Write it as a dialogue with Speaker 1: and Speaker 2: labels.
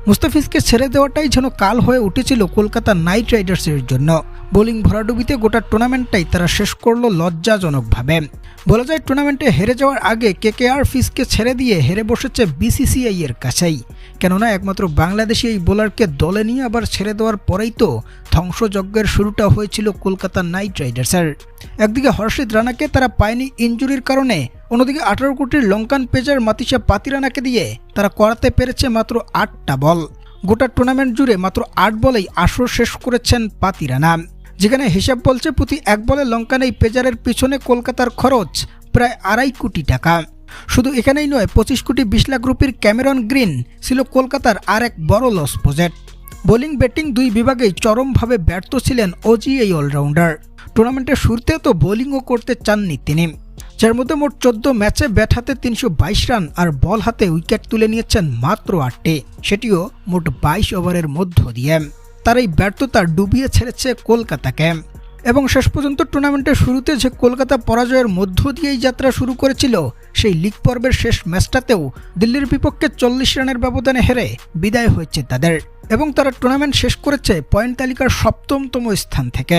Speaker 1: মুস্তাফিজকে ছেড়ে দেওয়াটাই যেন কাল হয়ে উঠেছিল কলকাতা নাইট রাইডার্সের জন্য। বোলিং ভরাডুবিতে গোটা টুর্নামেন্টটাই তারা শেষ করলো লজ্জাজনকভাবে। বলা যায় টুর্নামেন্টে হেরে যাওয়ার আগে কেকেআর ফিজকে ছেড়ে দিয়ে হেরে বসেছে বিসিসিআই এর কাছেই। কেননা একমাত্র বাংলাদেশি এই বোলারকে দলে নিয়ে আবার ছেড়ে দেওয়ার পরেই তো ধ্বংসযজ্ঞের শুরুটা হয়েছিল কলকাতা নাইট রাইডার্সের। একদিকে হর্ষিত রানাকে তারা পায়নি ইনজুরির কারণে, অন্যদিকে 18 কোটির লঙ্কান পেজার মাতিসা পাতিরানাকে দিয়ে তারা করাতে পেরেছে মাত্র 8টা বল। গোটা টুর্নামেন্ট জুড়ে মাত্র 8 বলেই আসর শেষ করেছেন পাতিরানা, যেখানে হিসাব বলছে প্রতি 1 বলে লঙ্কান এই পেজারের পিছনে কলকাতার খরচ প্রায় 2.5 কোটি টাকা। শুধু এখানেই নয়, 25 কোটি 20 লাখ রুপির ক্যামেরন গ্রিন ছিল কলকাতার আর এক বড় লস প্রজেক্ট। বোলিং ব্যাটিং দুই বিভাগেই চরমভাবে ব্যর্থ ছিলেন ওজি এই অলরাউন্ডার। টুর্নামেন্টের শুরুতেও তো বোলিংও করতে চাননি তিনি, যার মধ্যে মোট 14 ম্যাচে ব্যাট হাতে 322 রান আর বল হাতে উইকেট তুলে নিয়েছেন মাত্র 8টি, সেটিও মোট 22 ওভারের মধ্য দিয়ে। তার এই ব্যর্থতা ডুবিয়ে ছেড়েছে কলকাতাকে। এবং শেষ পর্যন্ত টুর্নামেন্টের শুরুতে যে কলকাতা পরাজয়ের মধ্য দিয়েই যাত্রা শুরু করেছিল, সেই লিগ পর্বের শেষ ম্যাচটাতেও দিল্লির বিপক্ষে 40 রানের ব্যবধানে হেরে বিদায় হয়েছে তাদের, এবং তারা টুর্নামেন্ট শেষ করেছে পয়েন্ট তালিকার 7মতম স্থান থেকে।